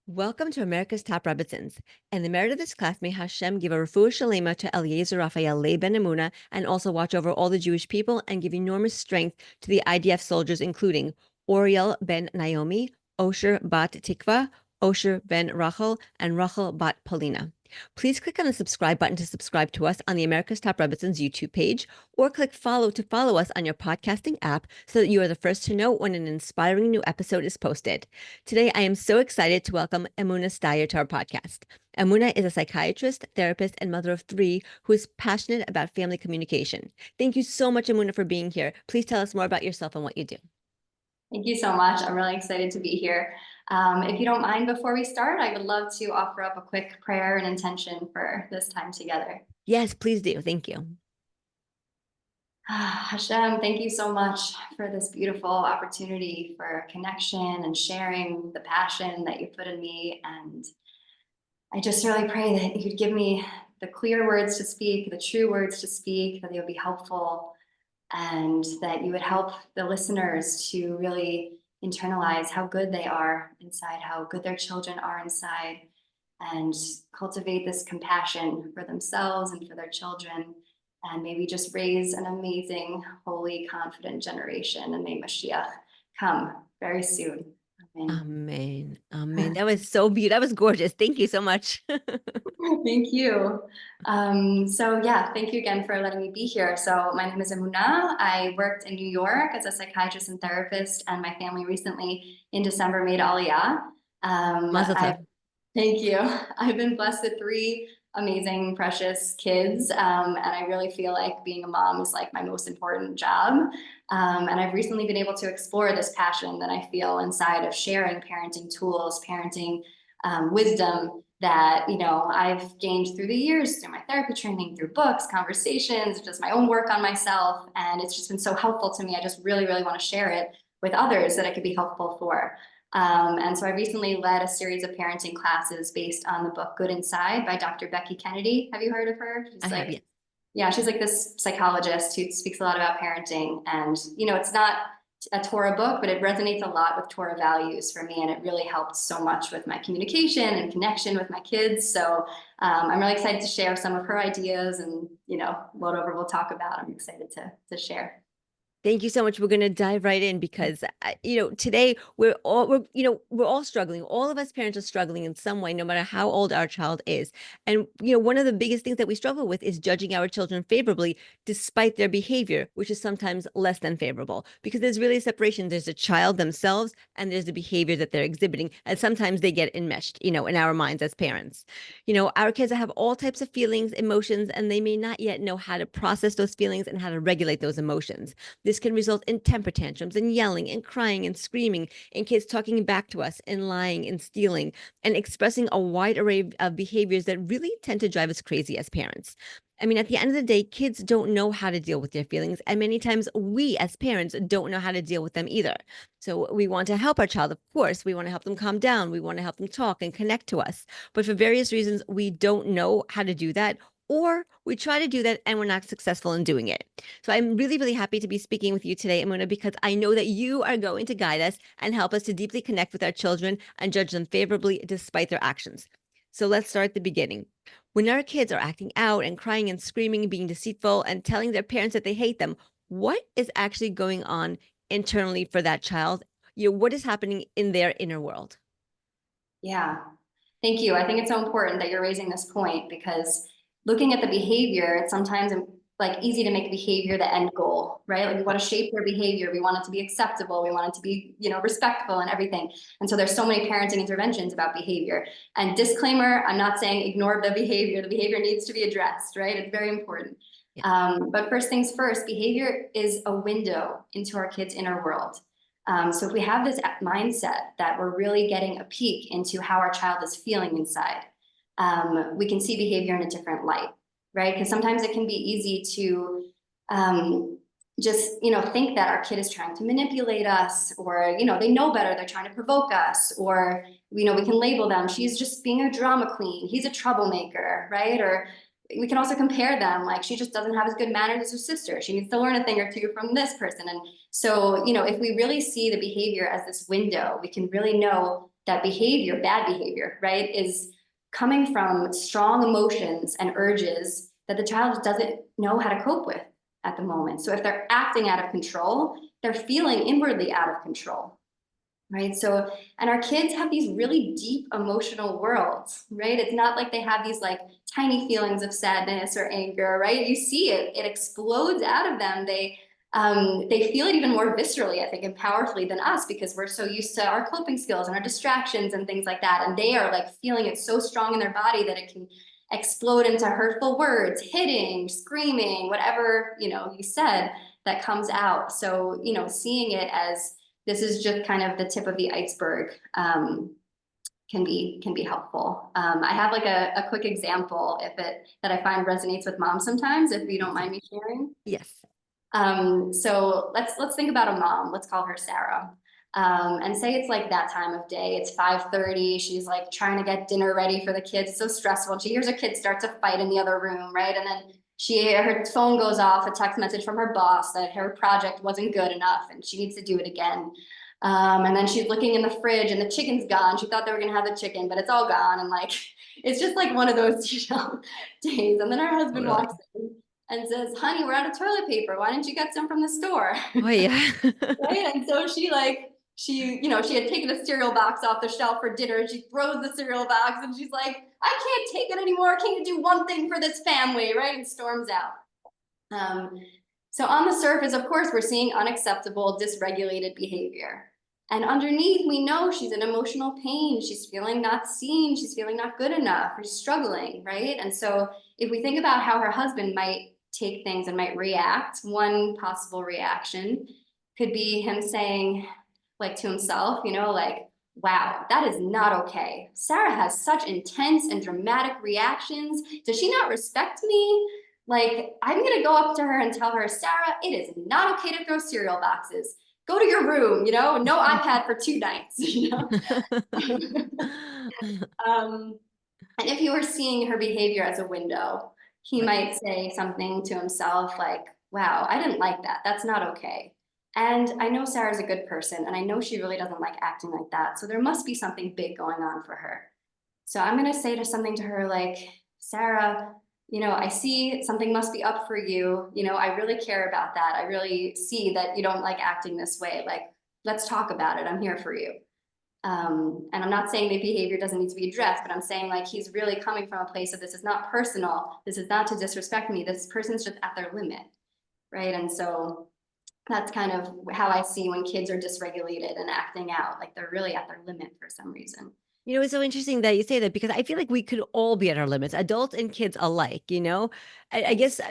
Welcome to America's Top Rebbitzins. And the merit of this class, may Hashem give a refuah shalema to Eliezer Raphael Leib ben Emunah, and also watch over all the Jewish people and give enormous strength to the IDF soldiers, including Oriel ben Naomi, Osher bat Tikva, Osher ben Rachel, and Rachel bat Polina. Please click on the subscribe button to subscribe to us on the America's Top Rebbitzins YouTube page, or click follow to follow us on your podcasting app so that you are the first to know when an inspiring new episode is posted. Today, I am so excited to welcome Emunah Steier to our podcast. Emunah is a psychiatrist, therapist, and mother of three who is passionate about family communication. Thank you so much, Emunah, for being here. Please tell us more about yourself and what you do. Thank you so much. I'm really excited to be here. If you don't mind, before we start, I would love to offer up a quick prayer and intention for this time together. Yes, please do. Thank you. Hashem, thank you so much for this beautiful opportunity for connection and sharing the passion that you put in me. And I just really pray that you'd give me the clear words to speak, the true words to speak, that they would be helpful, and that you would help the listeners to really internalize how good they are inside, how good their children are inside, and cultivate this compassion for themselves and for their children, and maybe just raise an amazing, holy, confident generation. And may Mashiach come very soon. Amen. Amen. Amen. That was so beautiful. That was gorgeous. Thank you so much. Thank you. Thank you again for letting me be here. So my name is Emunah. I worked in New York as a psychiatrist and therapist, and my family recently in December made Aliyah. Mazel tov. Thank you. I've been blessed with three amazing, precious kids, and I really feel like being a mom is like my most important job. And I've recently been able to explore this passion that I feel inside of sharing parenting tools, parenting wisdom that I've gained through the years, through my therapy training, through books, conversations, just my own work on myself. And it's just been so helpful to me. I just really, really want to share it with others that it could be helpful for. And so I recently led a series of parenting classes based on the book Good Inside by Dr. Becky Kennedy. Have you heard of her? I have, yes. Yeah, she's like this psychologist who speaks a lot about parenting. And, it's not a Torah book, but it resonates a lot with Torah values for me. And it really helped so much with my communication and connection with my kids. So I'm really excited to share some of her ideas, and, whatever we'll talk about, I'm excited to share. Thank you so much. We're going to dive right in because, today we're all struggling. All of us parents are struggling in some way, no matter how old our child is. And, one of the biggest things that we struggle with is judging our children favorably, despite their behavior, which is sometimes less than favorable, because there's really a separation. There's a child themselves and there's the behavior that they're exhibiting. And sometimes they get enmeshed, in our minds as parents. Our kids have all types of feelings, emotions, and they may not yet know how to process those feelings and how to regulate those emotions. This can result in temper tantrums and yelling and crying and screaming, and kids talking back to us and lying and stealing and expressing a wide array of behaviors that really tend to drive us crazy as parents. I mean, at the end of the day, kids don't know how to deal with their feelings. And many times we as parents don't know how to deal with them either. So we want to help our child, of course. We want to help them calm down. We want to help them talk and connect to us. But for various reasons, we don't know how to do that, or we try to do that and we're not successful in doing it. So I'm really, really happy to be speaking with you today, Emunah, because I know that you are going to guide us and help us to deeply connect with our children and judge them favorably despite their actions. So let's start at the beginning. When our kids are acting out and crying and screaming, being deceitful and telling their parents that they hate them, what is actually going on internally for that child? What is happening in their inner world? Yeah, thank you. I think it's so important that you're raising this point, because looking at the behavior, it's sometimes like easy to make behavior the end goal, right? Like we want to shape their behavior. We want it to be acceptable. We want it to be, respectful and everything. And so there's so many parenting interventions about behavior. And disclaimer, I'm not saying ignore the behavior. The behavior needs to be addressed, right? It's very important. Yeah. But first things first, behavior is a window into our kids' inner world. So if we have this mindset that we're really getting a peek into how our child is feeling inside, we can see behavior in a different light, right? Because sometimes it can be easy to just, think that our kid is trying to manipulate us, or, they know better, they're trying to provoke us, or, we can label them, she's just being a drama queen, he's a troublemaker, right? Or we can also compare them, like she just doesn't have as good manners as her sister, she needs to learn a thing or two from this person. And so, if we really see the behavior as this window, we can really know that behavior, bad behavior, right, is coming from strong emotions and urges that the child doesn't know how to cope with at the moment. So if they're acting out of control, they're feeling inwardly out of control, right? So, and our kids have these really deep emotional worlds, right? It's not like they have these like tiny feelings of sadness or anger, right? You see it, it explodes out of them. They feel it even more viscerally, I think, and powerfully than us because we're so used to our coping skills and our distractions and things like that. And they are like feeling it so strong in their body that it can explode into hurtful words, hitting, screaming, whatever, you said that comes out. So, seeing it as this is just kind of the tip of the iceberg can be helpful. I have like a quick example that I find resonates with moms sometimes, if you don't mind me sharing. Yes. So let's think about a mom. Let's call her Sarah. And say it's like that time of day. It's 5:30. She's like trying to get dinner ready for the kids. It's so stressful. And she hears her kids start to fight in the other room, right? And then her phone goes off, a text message from her boss that her project wasn't good enough and she needs to do it again. And then she's looking in the fridge and the chicken's gone. She thought they were gonna have the chicken, but it's all gone. And like, it's just like one of those, days. And then her husband Totally. walks in and says, honey, we're out of toilet paper. Why didn't you get some from the store? Oh yeah. Right. And so she had taken a cereal box off the shelf for dinner and she throws the cereal box and she's like, I can't take it anymore. Can you do one thing for this family? Right. And storms out. So on the surface, of course, we're seeing unacceptable, dysregulated behavior. And underneath, we know she's in emotional pain. She's feeling not seen. She's feeling not good enough. She's struggling, right? And so if we think about how her husband might take things and might react, one possible reaction could be him saying, like to himself, like, wow, that is not okay. Sarah has such intense and dramatic reactions. Does she not respect me? Like, I'm going to go up to her and tell her, Sarah, it is not okay to throw cereal boxes. Go to your room, no iPad for 2 nights, um, and if you were seeing her behavior as a window, he Right. might say something to himself like, wow, I didn't like that. That's not okay. And I know Sarah's a good person, and I know she really doesn't like acting like that. So there must be something big going on for her. So I'm going to say something to her like, Sarah, I see something must be up for you. I really care about that. I really see that you don't like acting this way. Like, let's talk about it. I'm here for you. And I'm not saying the behavior doesn't need to be addressed, but I'm saying like he's really coming from a place of this is not personal. This is not to disrespect me. This person's just at their limit, right? And so that's kind of how I see when kids are dysregulated and acting out, like they're really at their limit for some reason. It's so interesting that you say that because I feel like we could all be at our limits, adults and kids alike. I guess,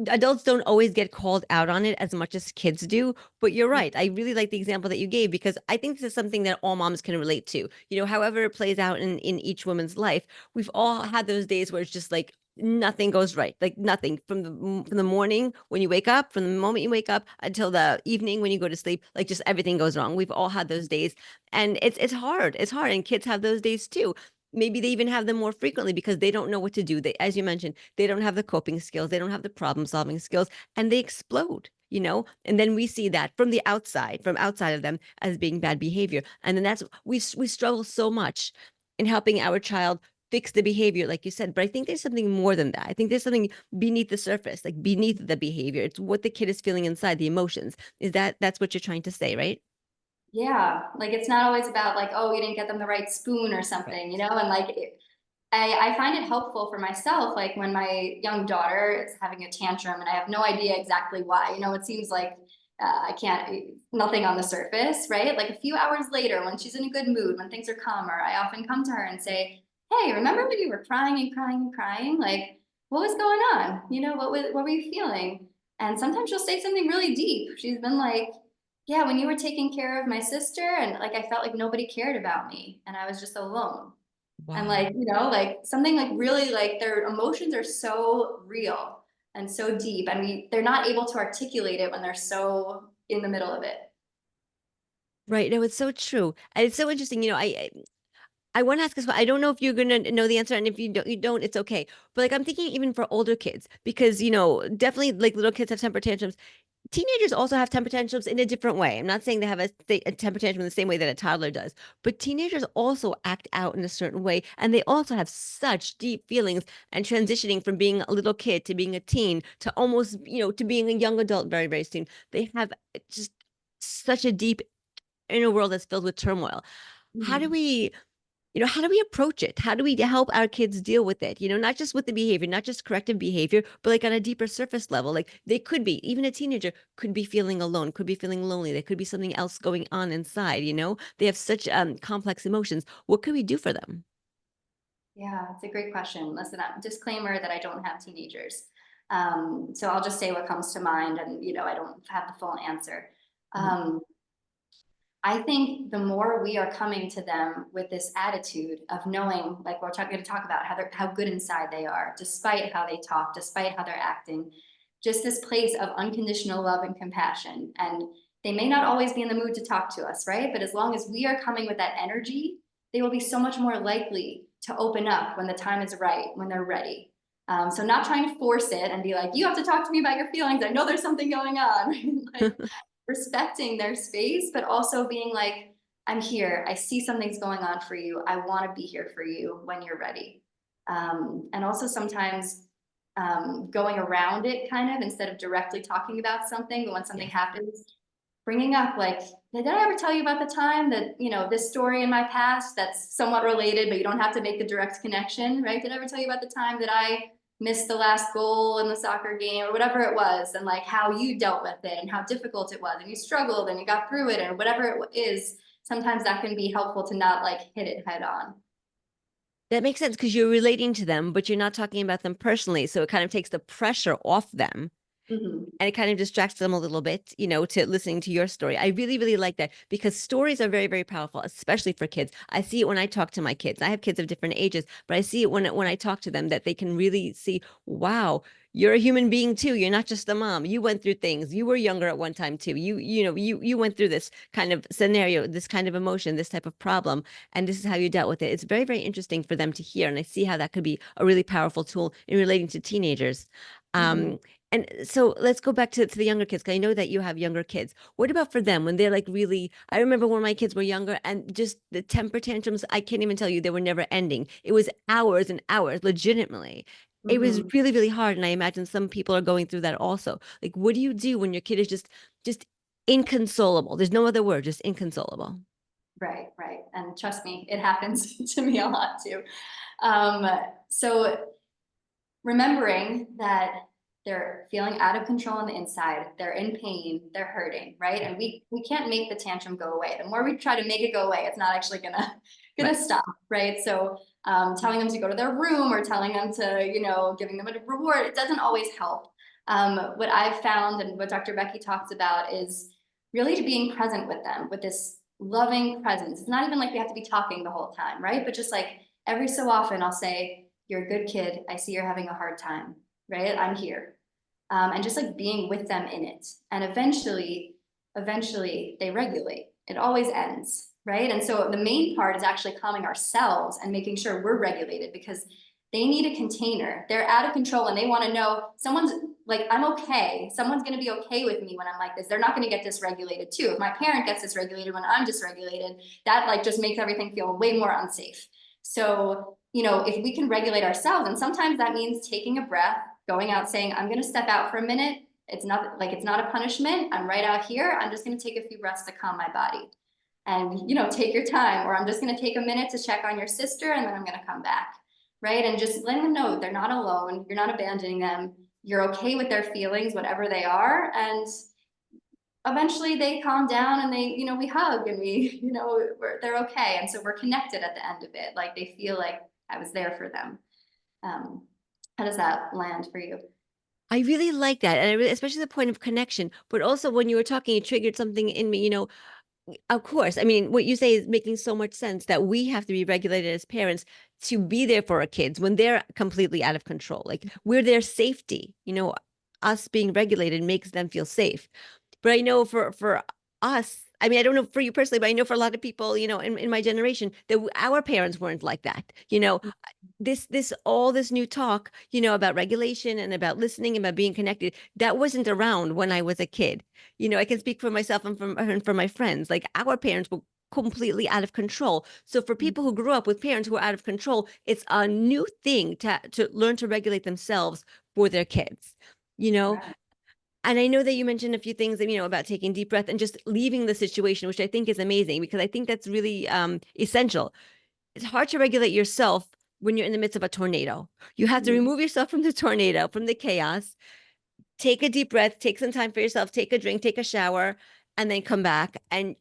adults don't always get called out on it as much as kids do, but you're right. I really like the example that you gave because I think this is something that all moms can relate to. However it plays out in each woman's life, we've all had those days where it's just like nothing goes right, like nothing from the morning when you wake up, from the moment you wake up until the evening when you go to sleep, like just everything goes wrong. We've all had those days. And it's hard. It's hard. And kids have those days too. Maybe they even have them more frequently because they don't know what to do. They, as you mentioned, they don't have the coping skills, they don't have the problem solving skills, and they explode. And then we see that from the outside, from outside of them as being bad behavior. And then that's we struggle so much in helping our child fix the behavior, like you said. But I think there's something more than that. I think there's something beneath the surface, like beneath the behavior. It's what the kid is feeling inside, the emotions. That's what you're trying to say, right? Yeah, like it's not always about like, oh, you didn't get them the right spoon or Right. something, and like I find it helpful for myself, like when my young daughter is having a tantrum and I have no idea exactly why, it seems like I can't, nothing on the surface, right? Like a few hours later, when she's in a good mood, when things are calmer, I often come to her and say, hey, remember when you were crying and crying and crying? Like, what was going on? What were you feeling? And sometimes she'll say something really deep. She's been like, yeah, when you were taking care of my sister and like I felt like nobody cared about me and I was just alone. And Wow. like, like something like really like their emotions are so real and so deep. And they're not able to articulate it when they're so in the middle of it. Right. No, it's so true. And it's so interesting. I want to ask this, but I don't know if you're gonna know the answer, and if you don't, it's okay. But like I'm thinking even for older kids, because definitely like little kids have temper tantrums. teenagers also have temper tantrums in a different way. I'm not saying they have a temper tantrum in the same way that a toddler does, but teenagers also act out in a certain way. And they also have such deep feelings and transitioning from being a little kid to being a teen to almost, to being a young adult very, very soon. They have just such a deep inner world that's filled with turmoil. How do Mhm. we how do we approach it? How do we help our kids deal with it? Not just with the behavior, not just corrective behavior, but like on a deeper surface level. Like they could be, even a teenager could be feeling alone, could be feeling lonely. There could be something else going on inside. They have such complex emotions. What could we do for them? Yeah, it's a great question. Listen, disclaimer that I don't have teenagers. So I'll just say what comes to mind, and I don't have the full answer. Mhm. Um, I think the more we are coming to them with this attitude of knowing, like we're going to talk about how good inside they are, despite how they talk, despite how they're acting, just this place of unconditional love and compassion. And they may not always be in the mood to talk to us, right? But as long as we are coming with that energy, they will be so much more likely to open up when the time is right, when they're ready. So not trying to force it and be like, you have to talk to me about your feelings. I know there's something going on. Like, respecting their space, but also being like, I'm here. I see something's going on for you. I want to be here for you when you're ready. And also sometimes going around it kind of instead of directly talking about something, but when something Yes. happens, bringing up like, did I ever tell you about the time that, this story in my past that's somewhat related, but you don't have to make the direct connection, right? Did I ever tell you about the time that I missed the last goal in the soccer game or whatever it was, and like how you dealt with it and how difficult it was and you struggled and you got through it and whatever it is, sometimes that can be helpful to not like hit it head on. That makes sense because you're relating to them, but you're not talking about them personally. So it kind of takes the pressure off them Mhm. and it kind of distracts them a little bit, to listening to your story. I really, really like that because stories are very, very powerful, especially for kids. I see it when I talk to my kids. I have kids of different ages, but I see it when I talk to them that they can really see, wow, you're a human being too. You're not just a mom. You went through things. You were younger at one time too. You went through this kind of scenario, this kind of emotion, this type of problem, and this is how you dealt with it. It's very, very interesting for them to hear, and I see how that could be a really powerful tool in relating to teenagers. Mhm. Um, and so let's go back to the younger kids, 'cause I know that you have younger kids. What about for them when they're like really, I remember when my kids were younger and just the temper tantrums, I can't even tell you, they were never ending. It was hours and hours, legitimately. It was Mhm. really, really hard. And I imagine some people are going through that also. Like, what do you do when your kid is just inconsolable? There's no other word, just inconsolable. Right, right. And trust me, it happens to me a lot too. Um, so remembering that they're feeling out of control on the inside, they're in pain, they're hurting, right? And we can't make the tantrum go away. The more we try to make it go away, it's not actually gonna gonna Right. stop, right? So telling them to go to their room or telling them to, giving them a reward, it doesn't always help. What I've found and what Dr. Becky talks about is really being present with them with this loving presence. It's not even like we have to be talking the whole time, right? But just like every so often, I'll say, you're a good kid. I see you're having a hard time, right? I'm here. And just like being with them in it. And eventually they regulate. It always ends, right? And so the main part is actually calming ourselves and making sure we're regulated because they need a container. They're out of control and they want to know someone's like, I'm okay. Someone's going to be okay with me when I'm like this. They're not going to get dysregulated too. If my parent gets dysregulated when I'm dysregulated, that like just makes everything feel way more unsafe. So, if we can regulate ourselves, and sometimes that means taking a breath, going out, saying, I'm going to step out for a minute. It's not a punishment. I'm right out here. I'm just going to take a few breaths to calm my body. And, take your time, or I'm just going to take a minute to check on your sister and then I'm going to come back. Right. And just letting them know they're not alone. You're not abandoning them. You're okay with their feelings, whatever they are. And eventually they calm down and they, we hug and we, they're okay. And so we're connected at the end of it. Like they feel like I was there for them. Um, how does that land for you? I really like that. And I really, especially the point of connection, but also when you were talking, it triggered something in me, of course. I mean, what you say is making so much sense that we have to be regulated as parents to be there for our kids when they're completely out of control. Like we're their safety. Us being regulated makes them feel safe. But I know for us, I mean, I don't know for you personally, but I know for a lot of people, in my generation, that our parents weren't like that. All this new talk, about regulation and about listening and about being connected, that wasn't around when I was a kid. I can speak for myself and for my friends. Like our parents were completely out of control. So for people who grew up with parents who are out of control, it's a new thing to learn to regulate themselves for their kids. You know, Right. and I know that you mentioned a few things, about taking deep breath and just leaving the situation, which I think is amazing because I think that's really essential. It's hard to regulate yourself when you're in the midst of a tornado. You have to Mhm. remove yourself from the tornado, from the chaos, take a deep breath, take some time for yourself, take a drink, take a shower, and then come back and,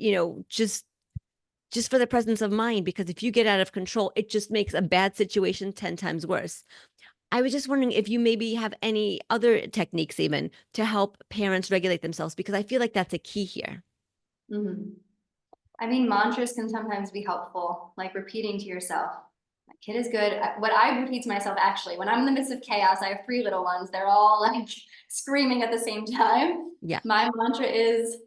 just for the presence of mind, because if you get out of control, it just makes a bad situation 10 times worse. I was just wondering if you maybe have any other techniques even to help parents regulate themselves, because I feel like that's a key here. Mhm. I mean, mantras can sometimes be helpful, like repeating to yourself, my kid is good. What I repeat to myself, actually, when I'm in the midst of chaos, I have three little ones. They're all like screaming at the same time. Yeah. My mantra is,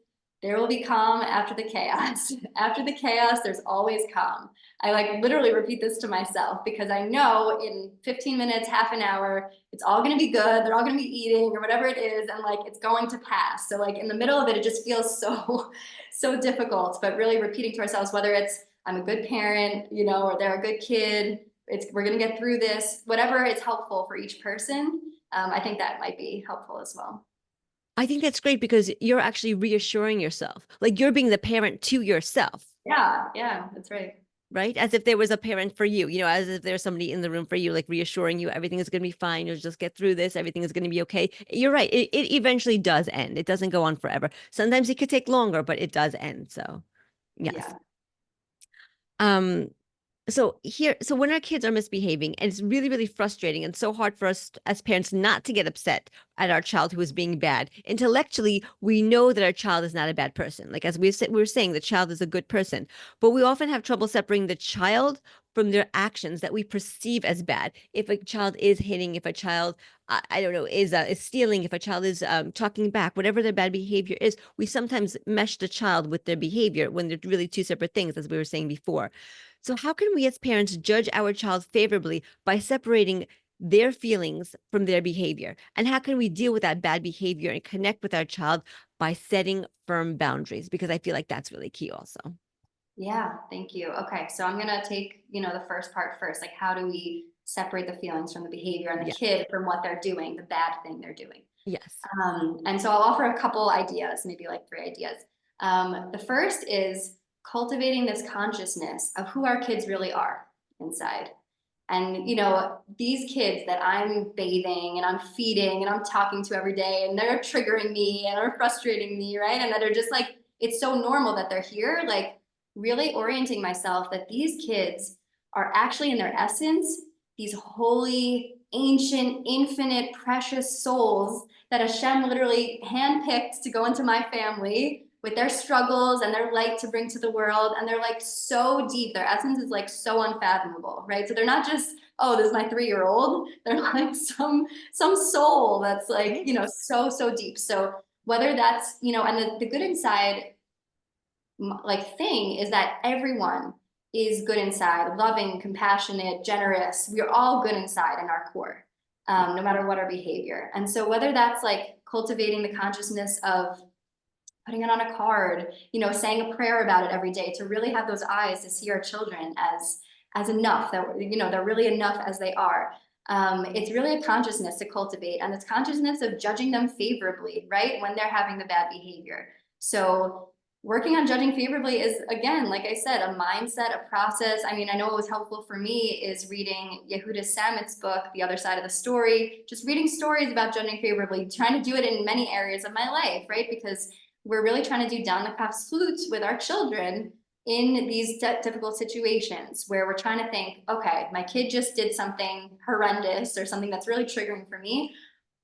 there will be calm after the chaos. After the chaos, there's always calm. I like literally repeat this to myself because I know in 15 minutes, half an hour, it's all going to be good. They're all going to be eating or whatever it is. And like, it's going to pass. So like in the middle of it, it just feels so difficult, but really repeating to ourselves, whether it's I'm a good parent, or they're a good kid, we're going to get through this, whatever is helpful for each person. I think that might be helpful as well. I think that's great because you're actually reassuring yourself. Like you're being the parent to yourself, Yeah, that's right. right? As if there was a parent for you, as if there's somebody in the room for you, like reassuring you everything is going to be fine. You'll just get through this. Everything is going to be okay. You're right. It eventually does end. It doesn't go on forever. Sometimes it could take longer, but it does end. So, yes. Yeah. Um, so when our kids are misbehaving, and it's really, really frustrating and so hard for us as parents not to get upset at our child who is being bad. Intellectually, we know that our child is not a bad person. Like as we were saying, the child is a good person, but we often have trouble separating the child from their actions that we perceive as bad. If a child is hitting, if a child, I don't know, is stealing, if a child is talking back, whatever their bad behavior is, we sometimes mesh the child with their behavior when they're really two separate things, as we were saying before. So, how can we as parents judge our child favorably by separating their feelings from their behavior? And how can we deal with that bad behavior and connect with our child by setting firm boundaries? Because I feel like that's really key, also. Yeah, thank you. Okay, so I'm gonna take, the first part first. Like, how do we separate the feelings from the behavior and the Yeah. kid from what they're doing, the bad thing they're doing? Yes. And so I'll offer a couple ideas, maybe like three ideas. The first is cultivating this consciousness of who our kids really are inside. And, these kids that I'm bathing and I'm feeding and I'm talking to every day and they're triggering me and are frustrating me, right? And that are just like, it's so normal that they're here. Like, really orienting myself that these kids are actually in their essence, these holy, ancient, infinite, precious souls that Hashem literally handpicked to go into my family with their struggles and their light to bring to the world. And they're like so deep. Their essence is like so unfathomable, right? So they're not just, oh, this is my 3-year-old. They're like some soul that's like, Right. so deep. So whether that's, and the good inside like thing is that everyone is good inside, loving, compassionate, generous. We are all good inside in our core, Yeah. no matter what our behavior. And so whether that's like cultivating the consciousness of putting it on a card, saying a prayer about it every day, to really have those eyes to see our children as enough, that they're really enough as they are. It's really a consciousness to cultivate, and it's consciousness of judging them favorably, right, when they're having the bad behavior. So working on judging favorably is, again, like I said, a mindset, a process. I mean, I know what was helpful for me is reading Yehuda Samet's book, The Other Side of the Story, just reading stories about judging favorably, trying to do it in many areas of my life, right? Because we're really trying to do down the path flutes with our children in these difficult situations where we're trying to think, okay, my kid just did something horrendous or something that's really triggering for me.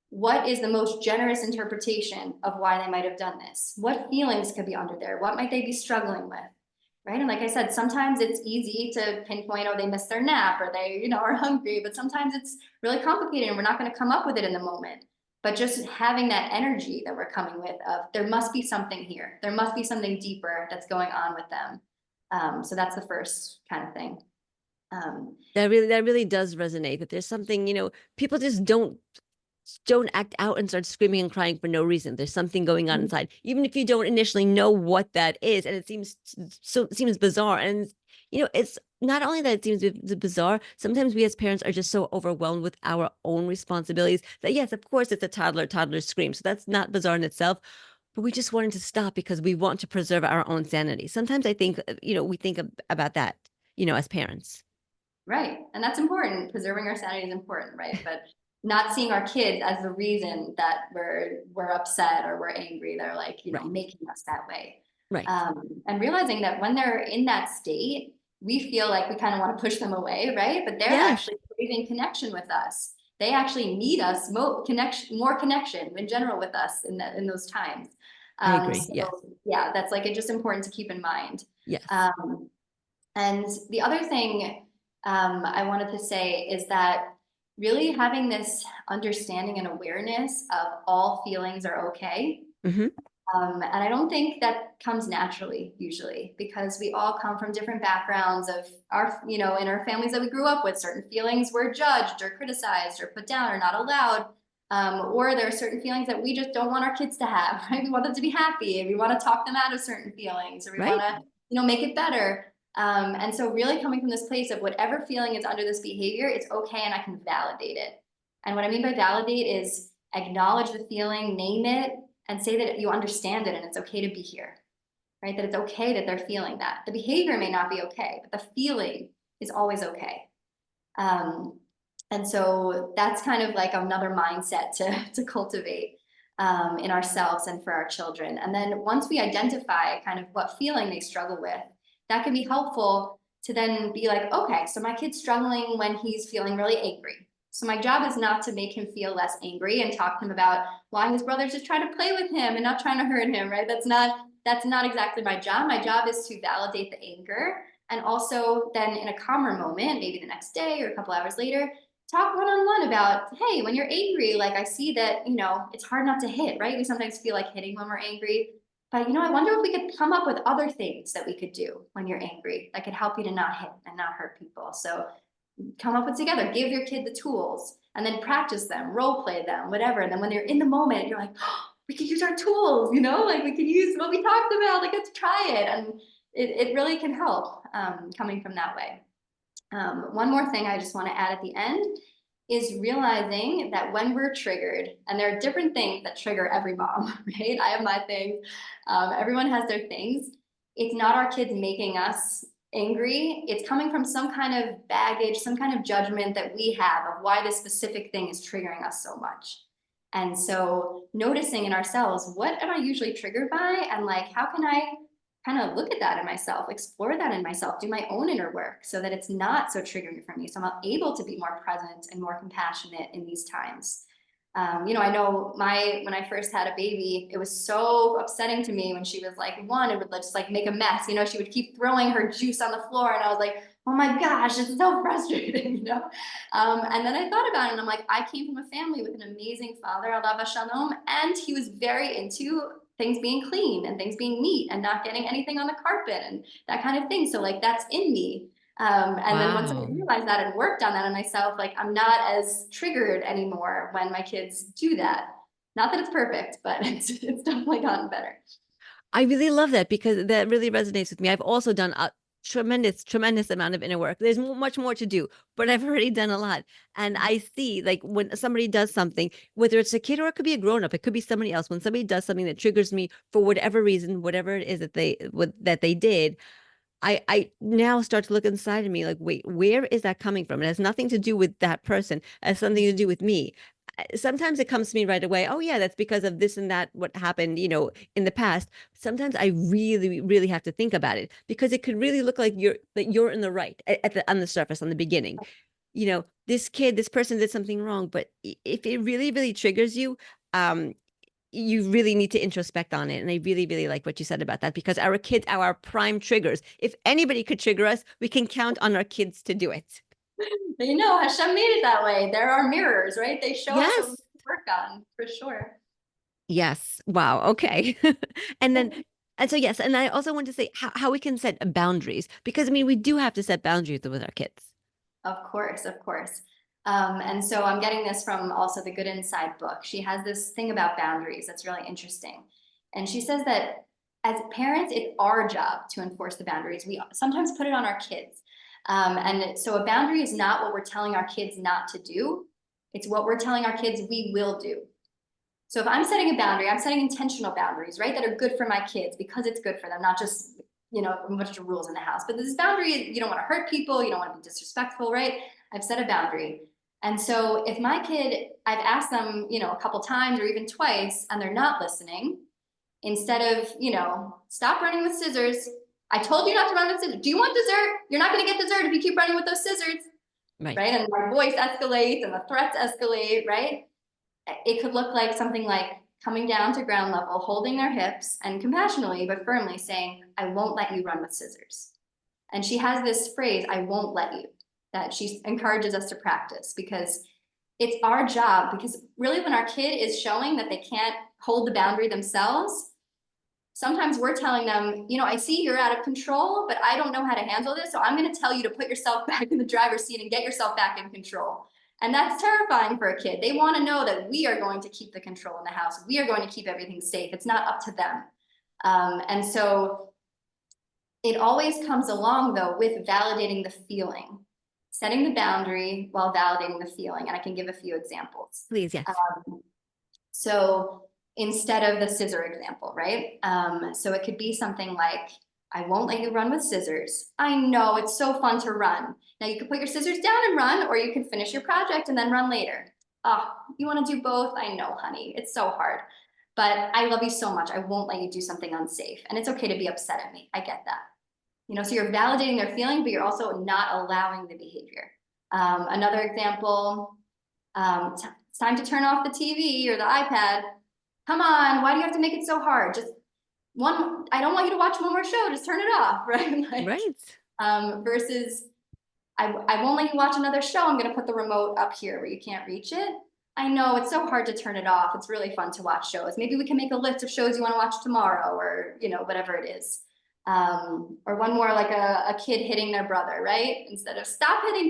What is the most generous interpretation of why they might have done this? What feelings could be under there? What might they be struggling with? Right. And like I said, sometimes it's easy to pinpoint, oh, they missed their nap or they, are hungry, but sometimes it's really complicated and we're not going to come up with it in the moment. but just having that energy that we're coming with of there must be something here. There must be something deeper that's going on with them. So that's the first kind of thing. Um, That really does resonate, that there's something, people just don't act out and start screaming and crying for no reason. There's something going on inside, even if you don't initially know what that is. And it seems bizarre. And it's not only that it seems bizarre, sometimes we as parents are just so overwhelmed with our own responsibilities that yes, of course it's a toddler scream. So that's not bizarre in itself. But we just wanted to stop because we want to preserve our own sanity. Sometimes I think, we think about that, as parents. right. And that's important. Preserving our sanity is important, right? But not seeing our kids as the reason that we're upset or we're angry. They're like, Right. making us that way. Right. And realizing that when they're in that state, we feel like we kind of want to push them away, right? But they're Yes, actually craving connection with us. They actually need us more connection in general with us in those times. I agree. So Yes. yeah, that's like, it's just important to keep in mind. Yes. Um, and the other thing I wanted to say is that really having this understanding and awareness of all feelings are okay. Hmm. And I don't think that comes naturally usually because we all come from different backgrounds of our, in our families that we grew up with, certain feelings were judged or criticized or put down or not allowed. Or there are certain feelings that we just don't want our kids to have, right? We want them to be happy and we want to talk them out of certain feelings or we want Right. to, make it better. And so really coming from this place of whatever feeling is under this behavior, it's okay and I can validate it. And what I mean by validate is acknowledge the feeling, name it, and say that you understand it and it's okay to be here, right? That it's okay that they're feeling that. The behavior may not be okay, but the feeling is always okay. Um, and so that's kind of like another mindset to cultivate in ourselves and for our children. And then once we identify kind of what feeling they struggle with, that can be helpful to then be like, okay, so my kid's struggling when he's feeling really angry. So my job is not to make him feel less angry and talk to him about why his brother's just trying to play with him and not trying to hurt him, right? That's not exactly my job. My job is to validate the anger and also then in a calmer moment, maybe the next day or a couple hours later, talk one-on-one about, hey, when you're angry, like I see that, it's hard not to hit, right? We sometimes feel like hitting when we're angry. But I wonder if we could come up with other things that we could do when you're angry that could help you to not hit and not hurt people. So come up with together, give your kid the tools and then practice them, role play them, whatever. And then when they're in the moment, you're like, oh, we could use our tools, like we could use what we talked about, like let's try it. And it really can help coming from that way. One more thing I just want to add at the end is realizing that when we're triggered, and there are different things that trigger every mom, right? I have my things. Everyone has their things. It's not our kids making us angry. It's coming from some kind of baggage, some kind of judgment that we have of why this specific thing is triggering us so much. And so noticing in ourselves, what am I usually triggered by? And like, how can I kind of look at that in myself, explore that in myself, do my own inner work so that it's not so triggering for me. So I'm able to be more present and more compassionate in these times. I know when I first had a baby, it was so upsetting to me when she was like one, it would just like make a mess. She would keep throwing her juice on the floor. And I was like, oh my gosh, it's so frustrating, And then I thought about it and I'm like, I came from a family with an amazing father, alav shalom, and he was very into things being clean and things being neat and not getting anything on the carpet and that kind of thing. So like that's in me. And then once I Wow. realized that and worked on that on myself, like I'm not as triggered anymore when my kids do that. Not that it's perfect, but it's definitely gotten better. I really love that because that really resonates with me. I've also done a tremendous amount of inner work. There's much more to do, but I've already done a lot. And I see like when somebody does something, whether it's a kid or it could be a grown up, it could be somebody else. When somebody does something that triggers me for whatever reason, whatever it is that they did, I now start to look inside of me like, wait, where is that coming from? It has nothing to do with that person. It has something to do with me. Sometimes it comes to me right away. Oh yeah, that's because of this and that, what happened, in the past. Sometimes I really, really have to think about it because it could really look like you're in the right on the surface, on the beginning. This person did something wrong, but if it really, really triggers you, um, you really need to introspect on it. And I really, really like what you said about that because our kids are our prime triggers. If anybody could trigger us, we can count on our kids to do it. But Hashem made it that way. There are mirrors, right? They show us a Yes. work on for sure. Yes. Wow. Okay. And then, and so, yes. And I also want to say how we can set boundaries, because I mean, we do have to set boundaries with our kids. Of course, of course. And so I'm getting this from also the Good Inside book. She has this thing about boundaries that's really interesting. And she says that as parents, it's our job to enforce the boundaries. We sometimes put it on our kids. And so a boundary is not what we're telling our kids not to do. It's what we're telling our kids we will do. So if I'm setting a boundary, I'm setting intentional boundaries, right? That are good for my kids because it's good for them, not just, a bunch of rules in the house. But this boundary, you don't want to hurt people, you don't want to be disrespectful, right? I've set a boundary. And so if my kid, I've asked them, a couple times or even twice, and they're not listening, instead of, stop running with scissors. I told you not to run with scissors. Do you want dessert? You're not going to get dessert if you keep running with those scissors, Right. right? And my voice escalates and the threats escalate, right? It could look like something like coming down to ground level, holding their hips and compassionately but firmly saying, I won't let you run with scissors. And she has this phrase, I won't let you, that she encourages us to practice, because it's our job. Because really, when our kid is showing that they can't hold the boundary themselves, sometimes we're telling them, I see you're out of control, but I don't know how to handle this. So I'm going to tell you to put yourself back in the driver's seat and get yourself back in control. And that's terrifying for a kid. They want to know that we are going to keep the control in the house. We are going to keep everything safe. It's not up to them. And so it always comes along, though, with validating the feeling, setting the boundary while validating the feeling. And I can give a few examples. Please. Yes. So instead of the scissor example, right? So it could be something like, I won't let you run with scissors. I know, it's so fun to run. Now you can put your scissors down and run, or you can finish your project and then run later. Oh, you want to do both? I know, honey, it's so hard. But I love you so much. I won't let you do something unsafe. And it's okay to be upset at me. I get that. So you're validating their feeling, but you're also not allowing the behavior. Another example, it's time to turn off the TV or the iPad. Come on, why do you have to make it so hard? Just I don't want you to watch one more show, just turn it off, right? Versus, I won't let you watch another show. I'm gonna put the remote up here where you can't reach it. I know, it's so hard to turn it off. It's really fun to watch shows. Maybe we can make a list of shows you wanna watch tomorrow, or, whatever it is. Or one more, like a kid hitting their brother, right? Instead of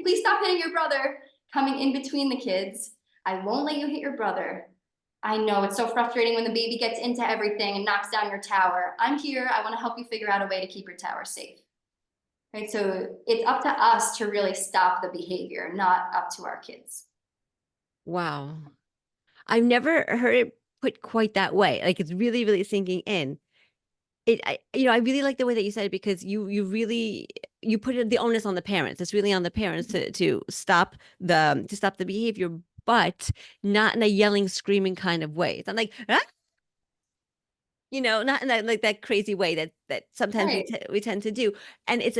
please stop hitting your brother, coming in between the kids. I won't let you hit your brother. I know, it's so frustrating when the baby gets into everything and knocks down your tower. I'm here. I want to help you figure out a way to keep your tower safe. Right? So it's up to us to really stop the behavior, not up to our kids. Wow. I've never heard it put quite that way. Like, it's really, really sinking in. I really like the way that you said it, because you really, you put the onus on the parents. It's really on the parents to stop the behavior, but not in a yelling, screaming kind of way. It's not like, ah! Not in that, like, that crazy way that sometimes Right. we tend to do. And it's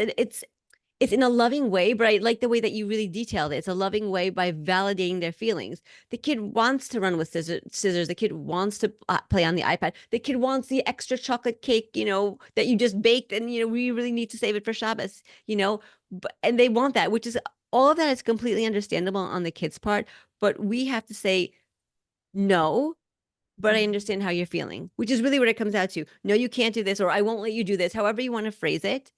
in a loving way, but I like the way that you really detailed it. It's a loving way by validating their feelings. The kid wants to run with scissors. The kid wants to play on the iPad. The kid wants the extra chocolate cake, that you just baked, and we really need to save it for Shabbos, and they want that, which is, all of that is completely understandable on the kid's part. But we have to say no. But I understand how you're feeling, which is really what it comes out to. No, you can't do this, or I won't let you do this, however you want to phrase it.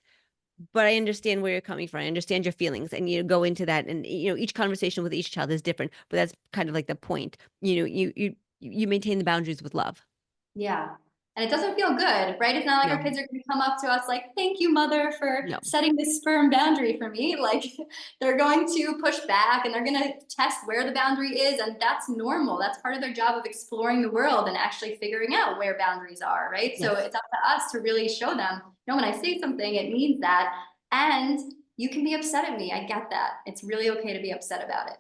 But I understand where you're coming from. I understand your feelings, and go into that. And each conversation with each child is different, but that's kind of like the point. You maintain the boundaries with love. Yeah. And it doesn't feel good, right? It's not like our No, kids are going to come up to us like, thank you, mother, for no. setting this firm boundary for me. Like, they're going to push back and they're going to test where the boundary is. And that's normal. That's part of their job of exploring the world and actually figuring out where boundaries are, right? So Yes. it's up to us to really show them, no, when I say something, it means that. And you can be upset at me. I get that. It's really okay to be upset about it.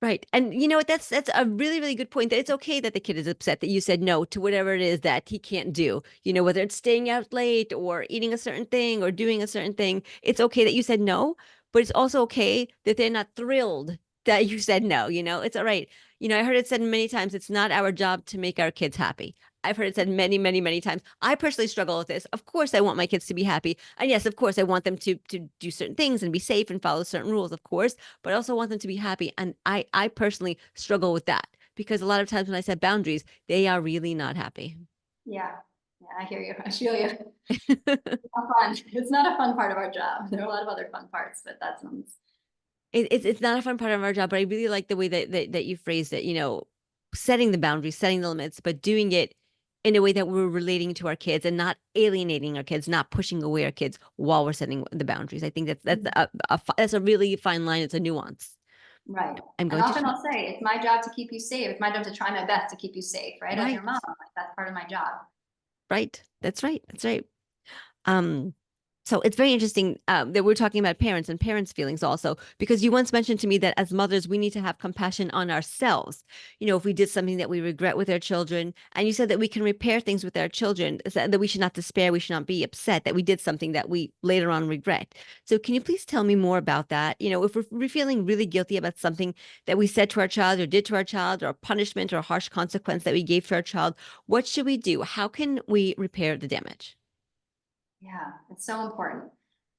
Right. And you know what? That's a really, really good point, that it's okay that the kid is upset that you said no to whatever it is that he can't do. Whether it's staying out late or eating a certain thing or doing a certain thing. It's okay that you said no, but it's also okay that they're not thrilled that you said no. It's all right. I heard it said many times, it's not our job to make our kids happy. I've heard it said many, many, many times. I personally struggle with this. Of course, I want my kids to be happy. And yes, of course, I want them to do certain things and be safe and follow certain rules, of course, but I also want them to be happy. And I personally struggle with that because a lot of times when I set boundaries, they are really not happy. Yeah. Yeah, I hear you. I feel you. It's not fun. It's not a fun part of our job. There are a lot of other fun parts, but that's It's not a fun part of our job, but I really like the way that you phrased it, setting the boundaries, setting the limits, but doing it in a way that we're relating to our kids and not alienating our kids, not pushing away our kids while we're setting the boundaries. I think that's a really fine line. It's a nuance. right. I'm And going to often try. I'll say, it's my job to keep you safe. It's my job to try my best to keep you safe, right? As your Right, mom, like, that's part of my job. right. That's right. That's right. Um, so it's very interesting that we're talking about parents and parents' feelings also, because you once mentioned to me that as mothers, we need to have compassion on ourselves. If we did something that we regret with our children, and you said that we can repair things with our children, that we should not despair, we should not be upset that we did something that we later on regret. So can you please tell me more about that? If we're feeling really guilty about something that we said to our child or did to our child, or a punishment or a harsh consequence that we gave to our child, what should we do? How can we repair the damage? Yeah, it's so important.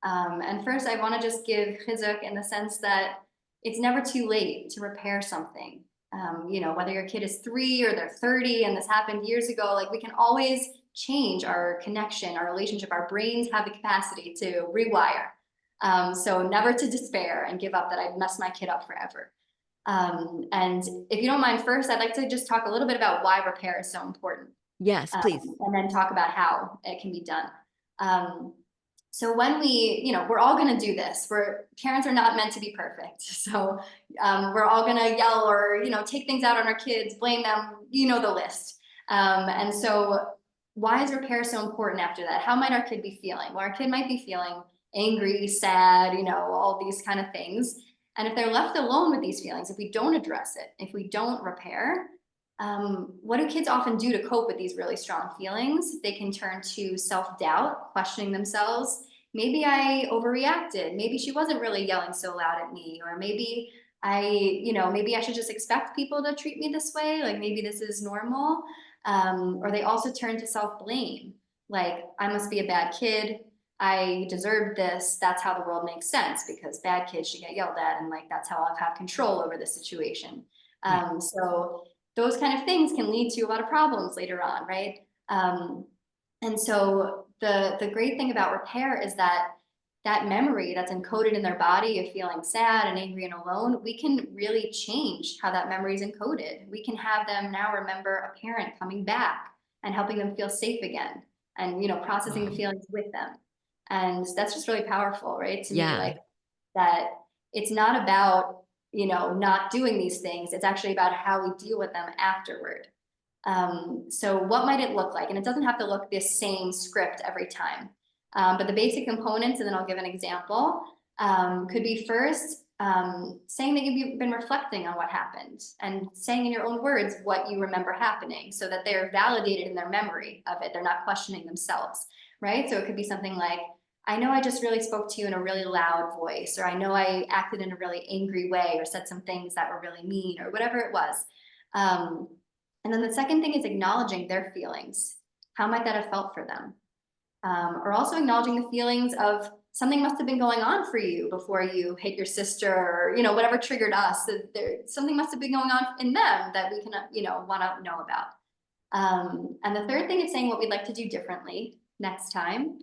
And first, I want to just give chizuk in the sense that it's never too late to repair something. Whether your kid is 3 or they're 30 and this happened years ago, like we can always change our connection, our relationship. Our brains have the capacity to rewire. So never to despair and give up that I've messed my kid up forever. And if you don't mind, first, I'd like to just talk a little bit about why repair is so important, Yes, please. and then talk about how it can be done. Um, so when we're all going to do this. Parents are not meant to be perfect. So we're all going to yell or, take things out on our kids, blame them, the list. And so why is repair so important after that? How might our kid be feeling? Well, our kid might be feeling angry, sad, all these kind of things. And if they're left alone with these feelings, if we don't address it, if we don't repair, what do kids often do to cope with these really strong feelings? They can turn to self-doubt, questioning themselves. Maybe I overreacted. Maybe she wasn't really yelling so loud at me. Or maybe I should just expect people to treat me this way. Like maybe this is normal. Or they also turn to self-blame. Like, I must be a bad kid. I deserved this. That's how the world makes sense because bad kids should get yelled at. And like, that's how I'll have control over the situation. Right. So those kind of things can lead to a lot of problems later on, right? And so the great thing about repair is that that memory that's encoded in their body of feeling sad and angry and alone, we can really change how that memory is encoded. We can have them now remember a parent coming back and helping them feel safe again and processing the Wow. feelings with them. And that's just really powerful, right? To me, Yeah. like that it's not about not doing these things. It's actually about how we deal with them afterward. So what might it look like? And it doesn't have to look this same script every time. But the basic components, and then I'll give an example, could be first saying that you've been reflecting on what happened and saying in your own words what you remember happening so that they're validated in their memory of it. They're not questioning themselves, right? So it could be something like, I know I just really spoke to you in a really loud voice, or I know I acted in a really angry way or said some things that were really mean or whatever it was. Um, and then the second thing is acknowledging their feelings. How might that have felt for them? Or also acknowledging the feelings of something must have been going on for you before you hit your sister or, whatever triggered us. Something must have been going on in them that we can, want to know about. And the third thing is saying what we'd like to do differently next time.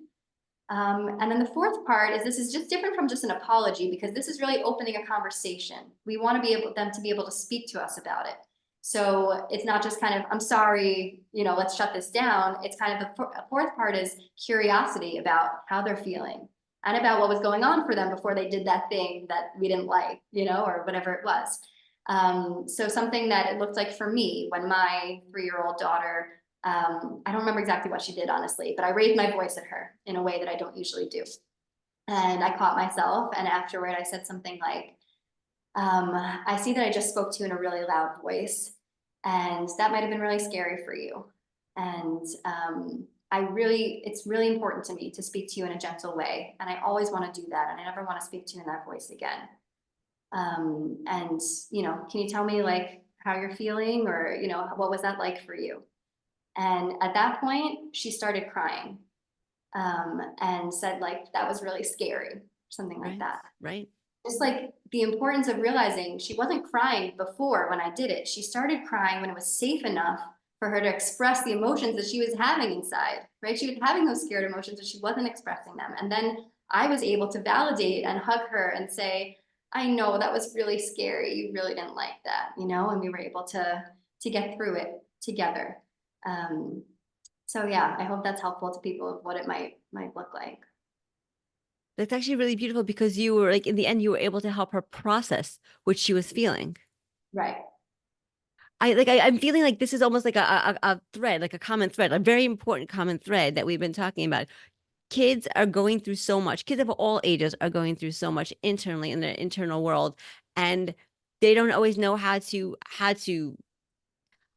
And then the fourth part is this is just different from just an apology because this is really opening a conversation. We want to be them to be able to speak to us about it. So it's not just kind of, I'm sorry, let's shut this down. It's kind of the fourth part is curiosity about how they're feeling and about what was going on for them before they did that thing that we didn't like, or whatever it was. So something that it looked like for me when my 3-year-old daughter, I don't remember exactly what she did, honestly, but I raised my voice at her in a way that I don't usually do. And I caught myself. And afterward, I said something like, I see that I just spoke to you in a really loud voice, and that might have been really scary for you. And it's really important to me to speak to you in a gentle way. And I always want to do that. And I never want to speak to you in that voice again. And, can you tell me like how you're feeling or, what was that like for you? And at that point, she started crying, and said like, that was really scary, something like Right. that. Right. Just like the importance of realizing she wasn't crying before when I did it. She started crying when it was safe enough for her to express the emotions that she was having inside, right? She was having those scared emotions, but she wasn't expressing them. And then I was able to validate and hug her and say, I know that was really scary. You really didn't like that, you know, and we were able to get through it together. Um, so yeah, I hope that's helpful to people of what it might look like. That's actually really beautiful because you were like, in the end, you were able to help her process what she was feeling. Right. I'm feeling like this is almost like a thread, like a common thread, a very important common thread that we've been talking about. Kids are going through so much. Kids of all ages are going through so much internally in their internal world, and they don't always know how to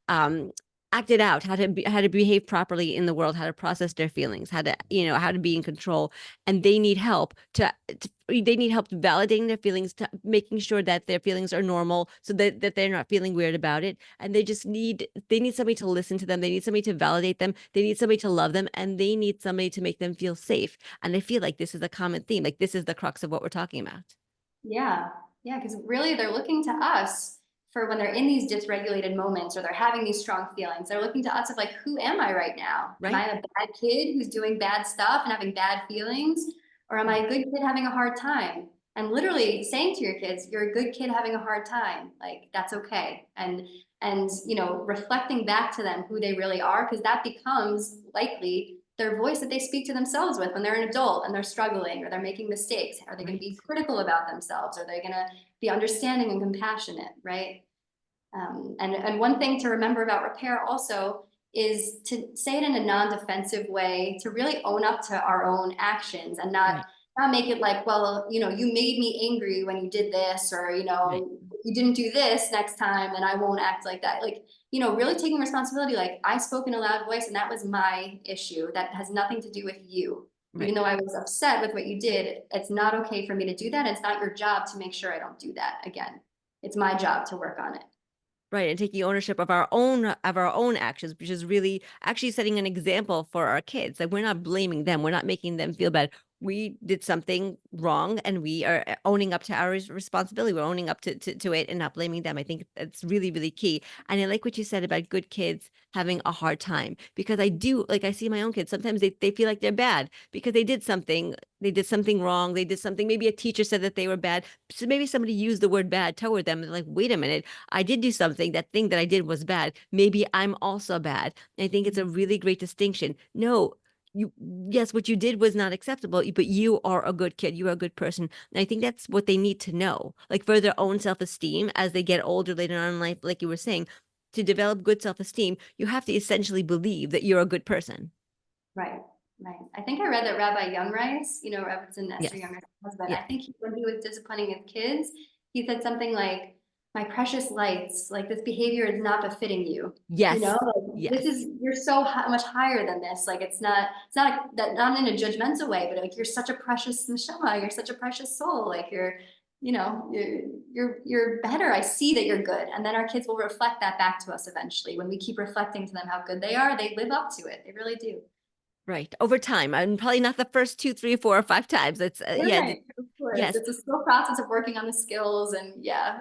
um act it out, how to behave properly in the world, how to process their feelings, how to be in control. And they need help they need help validating their feelings, to making sure that their feelings are normal, so that they're not feeling weird about it. And they need somebody to listen to them, they need somebody to validate them, they need somebody to love them, and they need somebody to make them feel safe. And I feel like this is a common theme, like this is the crux of what we're talking about. Yeah. Yeah. Because really they're looking to us for when they're in these dysregulated moments or they're having these strong feelings. They're looking to us of like, who am I right now? Am Right. I a bad kid who's doing bad stuff and having bad feelings? Or am I a good kid having a hard time? And literally saying to your kids, you're a good kid having a hard time. Like that's okay. And you know, reflecting back to them who they really are, because that becomes likely their voice that they speak to themselves with when they're an adult and they're struggling or they're making mistakes. Are they going to Right. be critical about themselves? Are they going to be understanding and compassionate? Right. And one thing to remember about repair also is to say it in a non-defensive way, to really own up to our own actions and not Right. not make it like, well, you know, you made me angry when you did this, or you Right. know, if you didn't do this next time, then I won't act like that. Like, you know, really taking responsibility. Like I spoke in a loud voice, and that was my issue. That has nothing to do with you. Right. Even though I was upset with what you did, it's not okay for me to do that. It's not your job to make sure I don't do that again. It's my job to work on it. Right, and taking ownership of our own actions, which is really actually setting an example for our kids. Like we're not blaming them, we're not making them feel bad. We did something wrong, and we are owning up to our responsibility. We're owning up to it and not blaming them. I think that's really, really key. And I like what you said about good kids having a hard time, because I do, like, I see my own kids. Sometimes they feel like they're bad because they did something wrong. They did something, maybe a teacher said that they were bad. So maybe somebody used the word bad toward them. And they're like, wait a minute, I did do something. That thing that I did was bad. Maybe I'm also bad. And I think it's a really great distinction. No, yes, what you did was not acceptable, but you are a good kid. You are a good person. And I think that's what they need to know, like for their own self-esteem as they get older later on in life, like you were saying, to develop good self-esteem, you have to essentially believe that you're a good person. Right, right. I think I read that Rabbi Youngrice, you know, Reverend Esther Yes. Youngrice's husband, I Yes. think when he was disciplining his kids, he said something like, my precious lights, like this behavior is not befitting you. You know, Yes. like this Yes. is, you're so much higher than this. Like it's not that, not in a judgmental way, but like you're such a precious neshama, you're such a precious soul. Like you're, you know, you're better. I see that you're good. And then our kids will reflect that back to us eventually. When we keep reflecting to them how good they are, they live up to it. They really do. Right. Over time. And probably not the first two, three, 4 or 5 times. It's yeah. Right, of course. Yes. It's a slow process of working on the skills and yeah.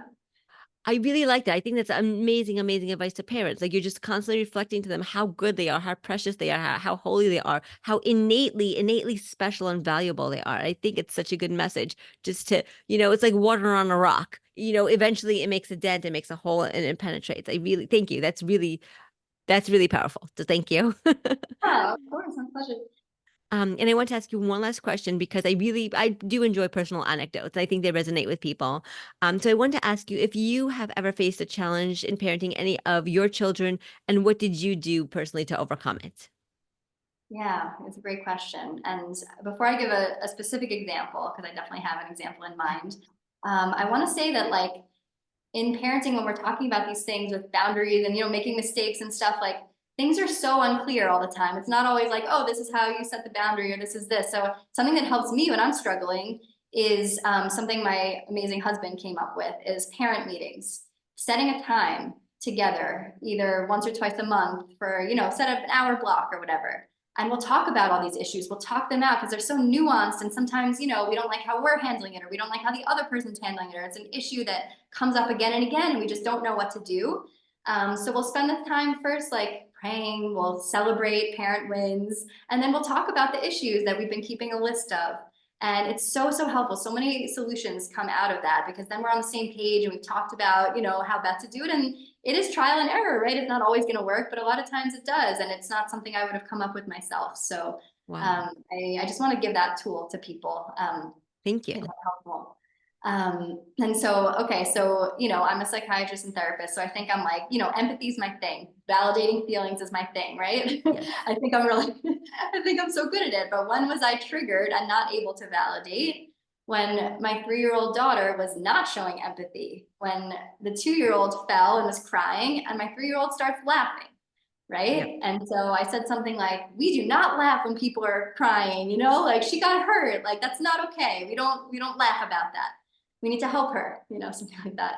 I really like that. I think that's amazing, amazing advice to parents. Like you're just constantly reflecting to them how good they are, how precious they are, how holy they are, how innately special and valuable they are. I think it's such a good message just it's like water on a rock. Eventually it makes a dent, it makes a hole, and it penetrates. I really thank you. That's really powerful. So thank you. Oh, of course, my pleasure. And I want to ask you one last question because I do enjoy personal anecdotes. I think they resonate with people. So I want to ask you if you have ever faced a challenge in parenting any of your children, and what did you do personally to overcome it? Yeah, it's a great question. And before I give a specific example, because I definitely have an example in mind, I want to say that like in parenting, when we're talking about these things with boundaries and, you know, making mistakes and stuff, like things are so unclear all the time. It's not always like, oh, this is how you set the boundary or this is this. So something that helps me when I'm struggling is something my amazing husband came up with is parent meetings, setting a time together, either once or twice a month for, set up an hour block or whatever. And we'll talk about all these issues. We'll talk them out because they're so nuanced. And sometimes, we don't like how we're handling it, or we don't like how the other person's handling it, or it's an issue that comes up again and again, and we just don't know what to do. So we'll spend the time first, like praying, we'll celebrate parent wins, and then we'll talk about the issues that we've been keeping a list of. And it's so, so helpful. So many solutions come out of that because then we're on the same page and we've talked about, how best to do it. And it is trial and error, right? It's not always going to work, but a lot of times it does. And it's not something I would have come up with myself. So Wow. I just want to give that tool to people. Thank It's you. helpful. And so, okay, so, I'm a psychiatrist and therapist. So I think I'm like, empathy is my thing. Validating feelings is my thing, right? Yes. I think I think I'm so good at it. But when was I triggered and not able to validate? When my 3-year-old daughter was not showing empathy, when the 2-year-old fell and was crying and my 3-year-old starts laughing. Yep. Right. And so I said something like, we do not laugh when people are crying, like she got hurt. Like, that's not okay. We don't laugh about that. We need to help her, something like that.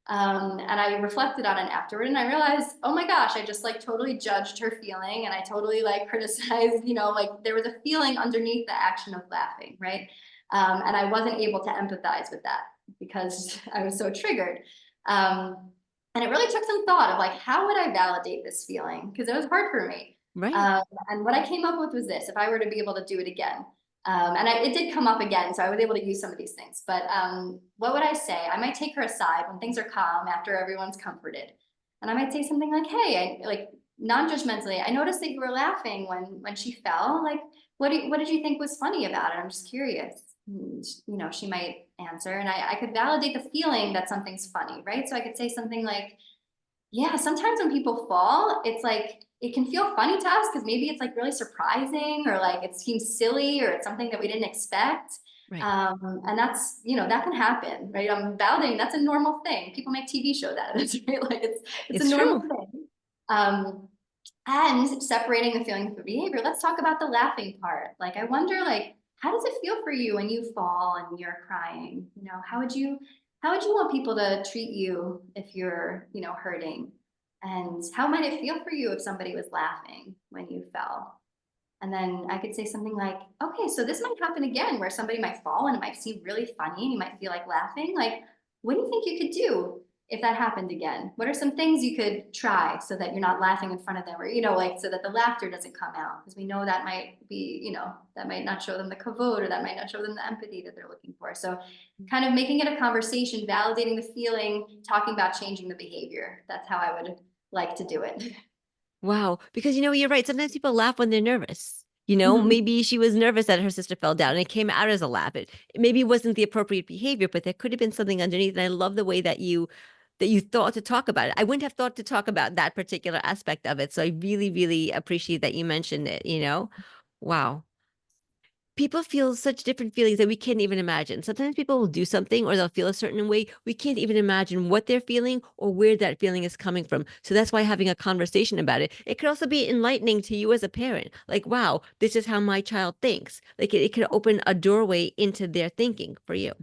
And I reflected on it afterward and I realized, oh my gosh, I just like totally judged her feeling and I totally like criticized, like there was a feeling underneath the action of laughing, right? And I wasn't able to empathize with that because I was so triggered. And it really took some thought of like, how would I validate this feeling? Because it was hard for me. Right. And what I came up with was this: if I were to be able to do it again, it did come up again, so I was able to use some of these things. But what would I say? I might take her aside when things are calm after everyone's comforted, and I might say something like, "Hey, like non-judgmentally, I noticed that you were laughing when she fell. Like, what did you think was funny about it? I'm just curious." And, she might answer, and I could validate the feeling that something's funny, right? So I could say something like, yeah, sometimes when people fall, it's like it can feel funny to us because maybe it's like really surprising or like it seems silly or it's something that we didn't expect. Right. And that's, that can happen, right? I'm validating that's a normal thing. People make TV shows out of this, right? Like it's a It's normal true. thing. Um, and separating the feeling from the behavior. Let's talk about the laughing part. Like, I wonder, like, how does it feel for you when you fall and you're crying? How would you want people to treat you if you're, hurting? And how might it feel for you if somebody was laughing when you fell? And then I could say something like, okay, so this might happen again where somebody might fall and it might seem really funny and you might feel like laughing. Like, what do you think you could do if that happened again? What are some things you could try so that you're not laughing in front of them, or, like so that the laughter doesn't come out? Because we know that might be, that might not show them the kavod, or that might not show them the empathy that they're looking for. So kind of making it a conversation, validating the feeling, talking about changing the behavior. That's how I would like to do it. Wow. Because you're right. Sometimes people laugh when they're nervous. Mhm. Maybe she was nervous that her sister fell down and it came out as a laugh. It maybe wasn't the appropriate behavior, but there could have been something underneath. And I love the way that you thought to talk about it. I wouldn't have thought to talk about that particular aspect of it. So I really, really appreciate that you mentioned it. Wow. People feel such different feelings that we can't even imagine. Sometimes people will do something or they'll feel a certain way. We can't even imagine what they're feeling or where that feeling is coming from. So that's why having a conversation about it, it could also be enlightening to you as a parent. Like, wow, this is how my child thinks. Like it could open a doorway into their thinking for you.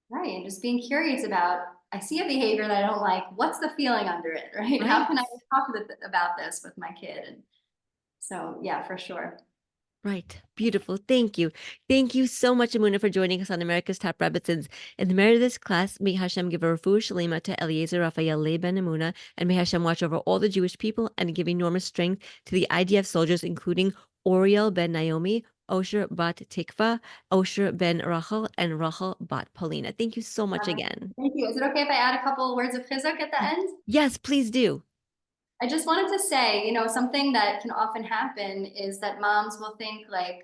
Right. And just being curious about, I see a behavior that I don't like. What's the feeling under it? Right. How Right? can I talk about this with my kid? And so, yeah, for sure. Right. Beautiful. Thank you. Thank you so much, Emunah, for joining us on America's Top Rebbitzins. In the merit of this class, may Hashem give a refuah shalema to Eliezer Raphael Leib ben Emunah, and may Hashem watch over all the Jewish people and give enormous strength to the IDF soldiers, including Oriel ben Naomi, Osher bat Tikva, Osher ben Rachel, and Rachel bat Paulina. Thank you so much again. Thank you. Is it okay if I add a couple words of chizuk at the end? Yes, please do. I just wanted to say, something that can often happen is that moms will think like,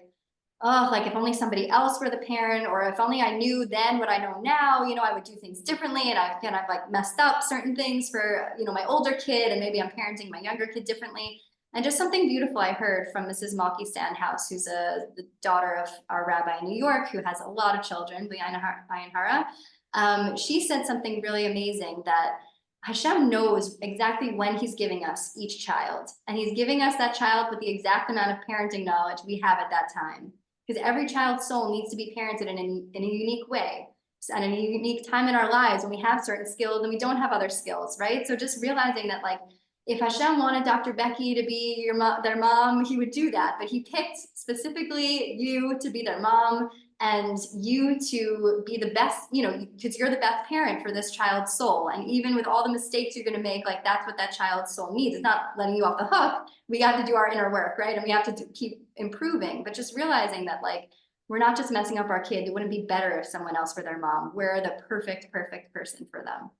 oh, like if only somebody else were the parent, or if only I knew then what I know now, I would do things differently. And I've kind of like messed up certain things for, my older kid, and maybe I'm parenting my younger kid differently. And just something beautiful I heard from Mrs. Malky Stanhouse, who's the daughter of our rabbi in New York, who has a lot of children, Ayin Hara. She said something really amazing, that Hashem knows exactly when he's giving us each child. And he's giving us that child with the exact amount of parenting knowledge we have at that time. Because every child's soul needs to be parented in a unique way. at a unique time in our lives when we have certain skills and we don't have other skills, right? So just realizing that like, if Hashem wanted Dr. Becky to be their mom, he would do that. But he picked specifically you to be their mom and you to be the best, you know, because you're the best parent for this child's soul. And even with all the mistakes you're going to make, like that's what that child's soul needs. It's not letting you off the hook. We have to do our inner work, right? And we have to keep improving. But just realizing that like, we're not just messing up our kid. It wouldn't be better if someone else were their mom. We're the perfect person for them.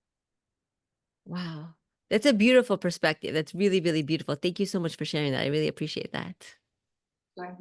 Wow. That's a beautiful perspective. That's really, really beautiful. Thank you so much for sharing that. I really appreciate that. Sure.